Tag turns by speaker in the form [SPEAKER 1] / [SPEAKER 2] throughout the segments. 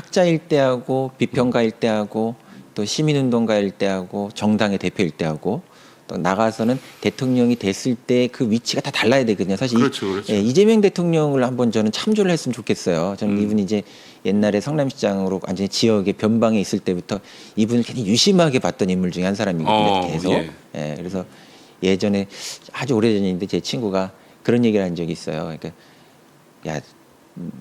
[SPEAKER 1] 학자일 때하고 비평가일 때하고 또 시민운동가일 때하고 정당의 대표일 때하고 또 나가서는 대통령이 됐을 때 그 위치가 다 달라야 되거든요. 사실
[SPEAKER 2] 그렇죠, 그렇죠.
[SPEAKER 1] 이재명 대통령을 한번 저는 참조를 했으면 좋겠어요. 저는 이분이 이제 옛날에 성남시장으로 완전히 지역의 변방에 있을 때부터 이분을 굉장히 유심하게 봤던 인물 중에 한 사람이거든요. 계속.
[SPEAKER 2] 예.
[SPEAKER 1] 예, 그래서 예전에 아주 오래전인데 제 친구가 그런 얘기를 한 적이 있어요. 그러니까 야,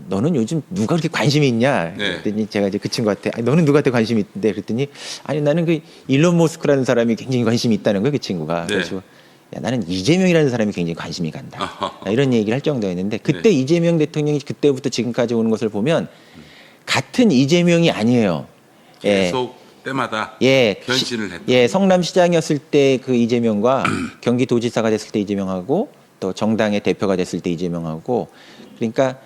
[SPEAKER 1] 너는 요즘 누가 그렇게 관심이 있냐?
[SPEAKER 2] 네.
[SPEAKER 1] 그랬더니 제가 이제 그 친구한테 아니, 너는 누구한테 관심이 있는데 그랬더니 아니 나는 그 일론 머스크라는 사람이 굉장히 관심이 있다는 거예요. 그 친구가.
[SPEAKER 2] 네.
[SPEAKER 1] 그래서 야, 나는 이재명이라는 사람이 굉장히 관심이 간다. 이런 얘기를 할 정도였는데 그때
[SPEAKER 2] 네.
[SPEAKER 1] 이재명 대통령이 그때부터 지금까지 오는 것을 보면 같은 이재명이 아니에요.
[SPEAKER 2] 계속 때마다
[SPEAKER 1] 예,
[SPEAKER 2] 변신을 했다.
[SPEAKER 1] 예, 성남시장이었을 때 그 이재명과 경기도지사가 됐을 때 이재명하고 또 정당의 대표가 됐을 때 이재명하고 그러니까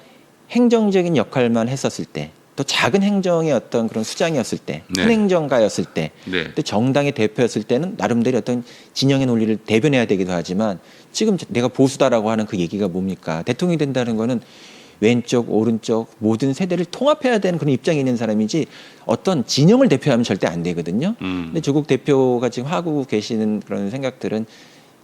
[SPEAKER 1] 행정적인 역할만 했었을 때 또 작은 행정의 어떤 그런 수장이었을 때,
[SPEAKER 2] 네.
[SPEAKER 1] 큰 행정가였을 때,
[SPEAKER 2] 네.
[SPEAKER 1] 또 정당의 대표였을 때는 나름대로 어떤 진영의 논리를 대변해야 되기도 하지만 지금 내가 보수다라고 하는 그 얘기가 뭡니까? 대통령이 된다는 거는 왼쪽, 오른쪽 모든 세대를 통합해야 되는 그런 입장에 있는 사람이지 어떤 진영을 대표하면 절대 안 되거든요. 근데 조국 대표가 지금 하고 계시는 그런 생각들은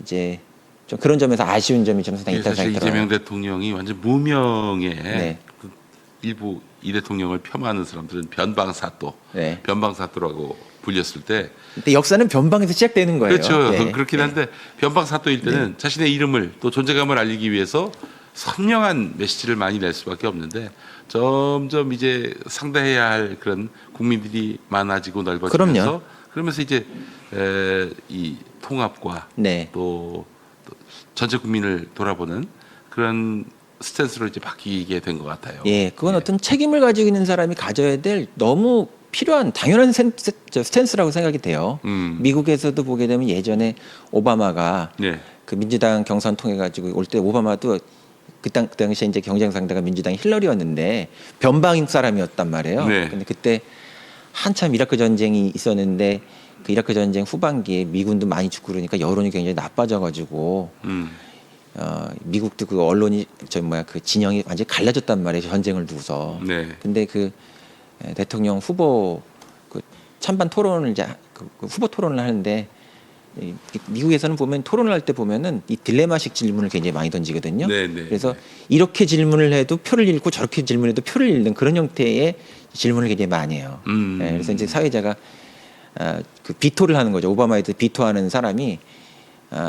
[SPEAKER 1] 이제 좀 그런 점에서 아쉬운 점이 좀 상당히 있다고
[SPEAKER 2] 사실
[SPEAKER 1] 생각이 들어요.
[SPEAKER 2] 이재명 대통령이 완전 무명의
[SPEAKER 1] 네.
[SPEAKER 2] 그 일부 이 대통령을 폄하하는 사람들은 변방사또,
[SPEAKER 1] 네.
[SPEAKER 2] 변방사또라고 불렸을 때
[SPEAKER 1] 근데 역사는 변방에서 시작되는 거예요.
[SPEAKER 2] 그렇죠.
[SPEAKER 1] 네.
[SPEAKER 2] 그렇긴 한데 변방사또일 때는 자신의 이름을 또 존재감을 알리기 위해서 선명한 메시지를 많이 낼 수밖에 없는데 점점 이제 상대해야 할 그런 국민들이 많아지고 넓어지면서
[SPEAKER 1] 그럼요.
[SPEAKER 2] 그러면서 이제 이 통합과
[SPEAKER 1] 네.
[SPEAKER 2] 또 전체 국민을 돌아보는 그런 스탠스로 이제 바뀌게 된 것 같아요.
[SPEAKER 1] 예, 그건 어떤 책임을 가지고 있는 사람이 가져야 될 너무 필요한 당연한 스탠스라고 생각이 돼요. 미국에서도 보게 되면 예전에 오바마가
[SPEAKER 2] 네.
[SPEAKER 1] 그 민주당 경선 통해 가지고 올 때 오바마도 그 당시에 이제 경쟁 상대가 민주당 힐러리였는데 변방 사람이었단 말이에요.
[SPEAKER 2] 네.
[SPEAKER 1] 근데 그때 한참 이라크 전쟁이 있었는데 그 이라크 전쟁 후반기에 미군도 많이 죽고 그러니까 여론이 굉장히 나빠져 가지고 미국도 그 언론이 그 진영이 완전히 갈라졌단 말이에요. 전쟁을 두고서.
[SPEAKER 2] 네.
[SPEAKER 1] 근데 그 대통령 후보 그 찬반 토론을 이제 그 후보 토론을 하는데 미국에서는 보면 토론을 할 때 보면은 이 딜레마식 질문을 굉장히 많이 던지거든요.
[SPEAKER 2] 네, 네,
[SPEAKER 1] 그래서
[SPEAKER 2] 네.
[SPEAKER 1] 이렇게 질문을 해도 표를 잃고 저렇게 질문해도 표를 잃는 그런 형태의 질문을 굉장히 많이 해요. 그래서 이제 사회자가 그 비토를 하는 거죠. 오바마에 대해서 비토하는 사람이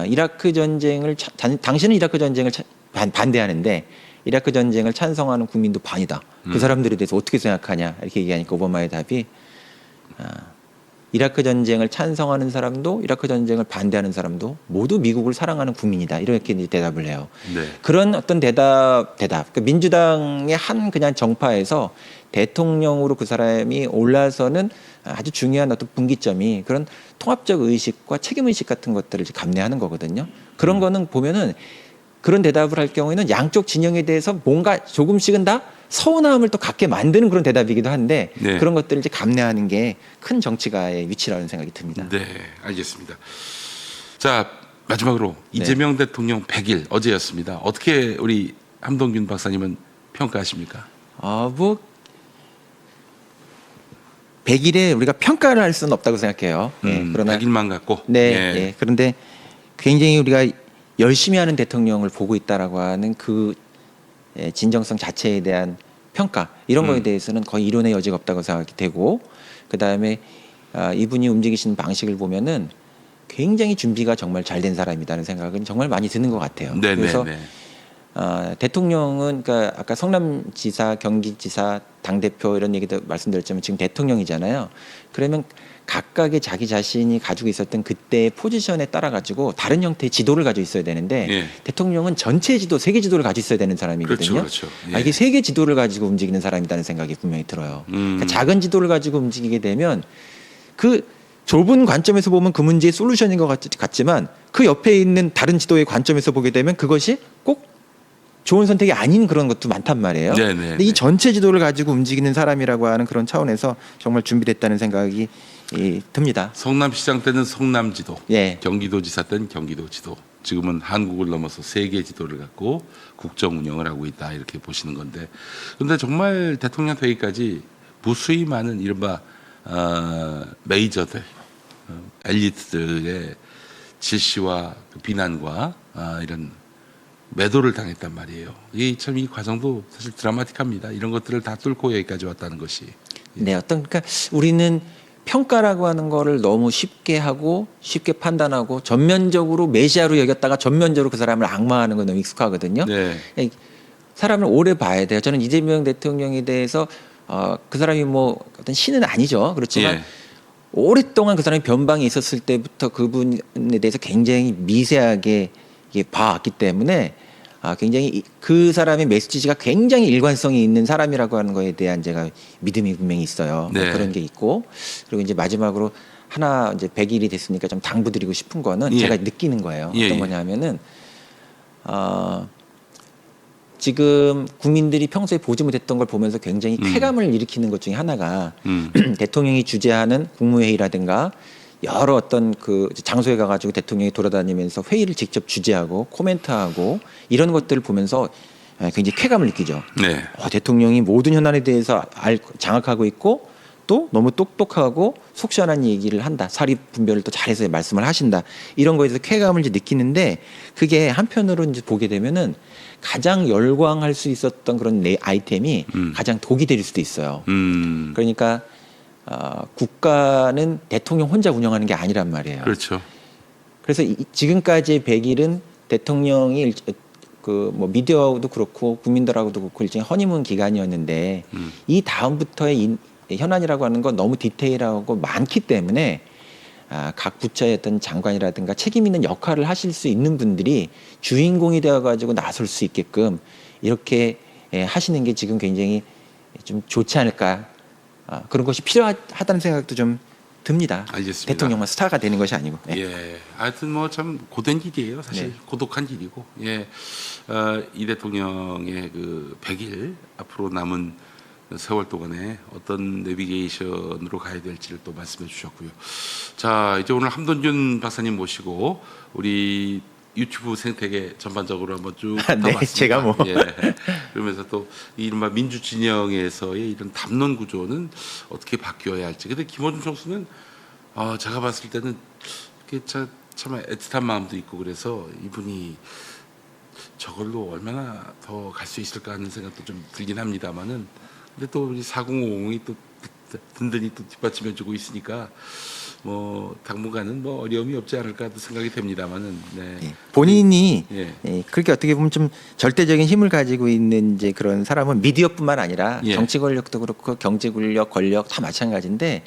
[SPEAKER 1] 이라크 전쟁을 당신은 이라크 전쟁을 반대하는데 이라크 전쟁을 찬성하는 국민도 반이다. 그 사람들에 대해서 어떻게 생각하냐 이렇게 얘기하니까 오바마의 답이 이라크 전쟁을 찬성하는 사람도 이라크 전쟁을 반대하는 사람도 모두 미국을 사랑하는 국민이다. 이렇게 이제 대답을 해요.
[SPEAKER 2] 네. 그런
[SPEAKER 1] 어떤 대답. 그러니까 민주당의 한 그냥 정파에서 대통령으로 그 사람이 올라서는 아주 중요한 어떤 분기점이 그런 통합적 의식과 책임 의식 같은 것들을 이제 감내하는 거거든요. 그런 거는 보면은 그런 대답을 할 경우에는 양쪽 진영에 대해서 뭔가 조금씩은 다 서운함을 또 갖게 만드는 그런 대답이기도 한데
[SPEAKER 2] 네.
[SPEAKER 1] 그런 것들을 이제 감내하는 게 큰 정치가의 위치라는 생각이 듭니다.
[SPEAKER 2] 네, 알겠습니다. 자, 마지막으로 이재명 대통령 100일 어제였습니다. 어떻게 우리 함동균 박사님은 평가하십니까?
[SPEAKER 1] 뭐 100일에 우리가 평가를 할 수는 없다고 생각해요. 그러나
[SPEAKER 2] 100일만 갖고.
[SPEAKER 1] 네,
[SPEAKER 2] 예.
[SPEAKER 1] 예. 그런데 굉장히 우리가 열심히 하는 대통령을 보고 있다라고 하는 그 진정성 자체에 대한 평가 이런 거에 대해서는 거의 이론의 여지가 없다고 생각이 되고 그 다음에 이분이 움직이시는 방식을 보면은 굉장히 준비가 정말 잘 된 사람이라는 생각은 정말 많이 드는 것 같아요.
[SPEAKER 2] 네,
[SPEAKER 1] 그래서
[SPEAKER 2] 네, 네.
[SPEAKER 1] 대통령은 그러니까 아까 성남지사, 경기지사, 당대표 이런 얘기도 말씀드렸지만 지금 대통령이잖아요. 그러면 각각의 자기 자신이 가지고 있었던 그때의 포지션에 따라 가지고 다른 형태의 지도를 가지고 있어야 되는데
[SPEAKER 2] 예. 대통령은
[SPEAKER 1] 전체 지도, 세계 지도를 가지고 있어야 되는 사람이거든요.
[SPEAKER 2] 그렇죠. 예.
[SPEAKER 1] 이게 세계 지도를 가지고 움직이는 사람이라는 생각이 분명히 들어요. 그러니까 작은 지도를 가지고 움직이게 되면 그 좁은 관점에서 보면 그 문제의 솔루션인 것 같지만 그 옆에 있는 다른 지도의 관점에서 보게 되면 그것이 꼭 좋은 선택이 아닌 그런 것도 많단 말이에요.
[SPEAKER 2] 네네.
[SPEAKER 1] 근데 이 전체 지도를 가지고 움직이는 사람이라고 하는 그런 차원에서 정말 준비됐다는 생각이 듭니다.
[SPEAKER 2] 성남시장 때는 성남지도,
[SPEAKER 1] 예.
[SPEAKER 2] 경기도지사 때는 경기도지도, 지금은 한국을 넘어서 세계 지도를 갖고 국정 운영을 하고 있다 이렇게 보시는 건데, 그런데 정말 대통령 되기까지 무수히 많은 이른바 메이저들, 엘리트들의 질시와 비난과 이런 매도를 당했단 말이에요. 이 과정도 사실 드라마틱합니다. 이런 것들을 다 뚫고 여기까지 왔다는 것이.
[SPEAKER 1] 네, 그러니까 우리는 평가라고 하는 거를 너무 쉽게 하고 쉽게 판단하고 전면적으로 메시아로 여겼다가 전면적으로 그 사람을 악마하는 건 너무 익숙하거든요.
[SPEAKER 2] 네.
[SPEAKER 1] 사람을 오래 봐야 돼요. 저는 이재명 대통령에 대해서 그 사람이 뭐 어떤 신은 아니죠. 그렇지만
[SPEAKER 2] 예.
[SPEAKER 1] 오랫동안 그 사람이 변방에 있었을 때부터 그분에 대해서 굉장히 미세하게 이게 봐왔기 때문에 굉장히 그 사람의 메시지가 굉장히 일관성이 있는 사람이라고 하는 거에 대한 제가 믿음이 분명히 있어요.
[SPEAKER 2] 네.
[SPEAKER 1] 그런 게 있고 그리고 이제 마지막으로 하나 이제 100일이 됐으니까 좀 당부드리고 싶은 거는
[SPEAKER 2] 예.
[SPEAKER 1] 제가 느끼는 거예요.
[SPEAKER 2] 예,
[SPEAKER 1] 어떤
[SPEAKER 2] 예.
[SPEAKER 1] 거냐면은 지금 국민들이 평소에 보지 못했던 걸 보면서 굉장히 쾌감을 일으키는 것 중에 하나가 대통령이 주재하는 국무회의라든가 여러 어떤 그 장소에 가가지고 대통령이 돌아다니면서 회의를 직접 주재하고 코멘트하고 이런 것들을 보면서 굉장히 쾌감을 느끼죠.
[SPEAKER 2] 네.
[SPEAKER 1] 대통령이 모든 현안에 대해서 장악하고 있고 또 너무 똑똑하고 속 시원한 얘기를 한다. 사리 분별을 또 잘해서 말씀을 하신다. 이런 거에 대해서 쾌감을 이제 느끼는데 그게 한편으로 이제 보게 되면은 가장 열광할 수 있었던 그런 아이템이 가장 독이 될 수도 있어요. 그러니까 국가는 대통령 혼자 운영하는 게 아니란 말이에요.
[SPEAKER 2] 그렇죠.
[SPEAKER 1] 그래서 지금까지의 100일은 대통령이 그 뭐 미디어도 그렇고 국민들하고도 그렇고 일종의 허니문 기간이었는데 이 다음부터의 현안이라고 하는 건 너무 디테일하고 많기 때문에 각 부처의 어떤 장관이라든가 책임 있는 역할을 하실 수 있는 분들이 주인공이 되어가지고 나설 수 있게끔 이렇게 하시는 게 지금 굉장히 좀 좋지 않을까 그런 것이 필요하다는 생각도 좀 듭니다.
[SPEAKER 2] 알겠습니다.
[SPEAKER 1] 대통령만 스타가 되는 것이 아니고. 네.
[SPEAKER 2] 예, 하여튼 뭐 참 고된 길이에요. 사실
[SPEAKER 1] 네.
[SPEAKER 2] 고독한 길이고, 예, 이 대통령의 그 100일 앞으로 남은 세월 동안에 어떤 내비게이션으로 가야 될지를 또 말씀해 주셨고요. 자, 이제 오늘 함돈균 박사님 모시고 우리 유튜브 생태계 전반적으로 한번 쭉
[SPEAKER 1] 네,
[SPEAKER 2] 훑어봤습니다.
[SPEAKER 1] 제가 뭐.
[SPEAKER 2] 예. 그러면서 또 이른바 민주진영에서의 이런 담론 구조는 어떻게 바뀌어야 할지. 근데 김어준 총수는 제가 봤을 때는 참 애틋한 마음도 있고 그래서 이분이 저걸로 얼마나 더 갈 수 있을까 하는 생각도 좀 들긴 합니다만은 근데 또 우리 4050이 또 든든히 또 뒷받침해주고 있으니까 뭐 당분간은 뭐 어려움이 없지 않을까도 생각이 됩니다만은 네.
[SPEAKER 1] 예. 본인이
[SPEAKER 2] 예.
[SPEAKER 1] 그렇게 어떻게 보면 좀 절대적인 힘을 가지고 있는 이제 그런 사람은 미디어뿐만 아니라
[SPEAKER 2] 예.
[SPEAKER 1] 정치 권력도 그렇고 경제 권력 다 마찬가지인데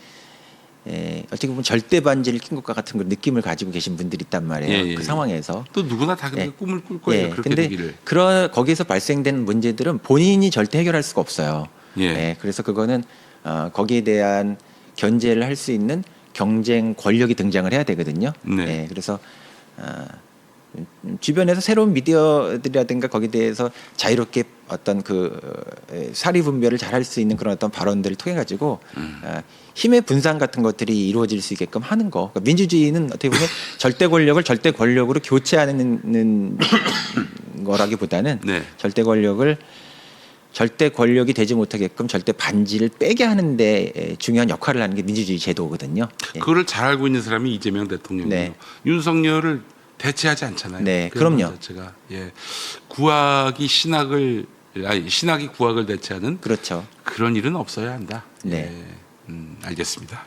[SPEAKER 1] 어떻게 보면 절대 반지를 낀 것과 같은 그 느낌을 가지고 계신 분들이 있단 말이에요.
[SPEAKER 2] 예, 예.
[SPEAKER 1] 그 상황에서.
[SPEAKER 2] 또 누구나 다 그렇게
[SPEAKER 1] 예.
[SPEAKER 2] 꿈을 꿀 거예요. 그렇게
[SPEAKER 1] 근데
[SPEAKER 2] 되기를.
[SPEAKER 1] 거기서 발생된 문제들은 본인이 절대 해결할 수가 없어요.
[SPEAKER 2] 예.
[SPEAKER 1] 그래서 그거는 거기에 대한 견제를 할 수 있는 경쟁 권력이 등장을 해야 되거든요.
[SPEAKER 2] 네.
[SPEAKER 1] 그래서 주변에서 새로운 미디어들이라든가 거기에 대해서 자유롭게 어떤 그 사리 분별을 잘 할 수 있는 그런 어떤 발언들을 통해 가지고 힘의 분산 같은 것들이 이루어질 수 있게끔 하는 거. 그러니까 민주주의는 어떻게 보면 절대 권력을 절대 권력으로 교체하는 거라기보다는
[SPEAKER 2] 네.
[SPEAKER 1] 절대 권력이 되지 못하게끔 절대 반지를 빼게 하는데 중요한 역할을 하는 게 민주주의 제도거든요. 예.
[SPEAKER 2] 그거를 잘 알고 있는 사람이 이재명 대통령이에요.
[SPEAKER 1] 네.
[SPEAKER 2] 윤석열을 대체하지 않잖아요.
[SPEAKER 1] 네,
[SPEAKER 2] 그런
[SPEAKER 1] 그럼요.
[SPEAKER 2] 것 자체가 신학이 구학을 대체하는
[SPEAKER 1] 그렇죠.
[SPEAKER 2] 그런 일은 없어야 한다.
[SPEAKER 1] 네.
[SPEAKER 2] 알겠습니다.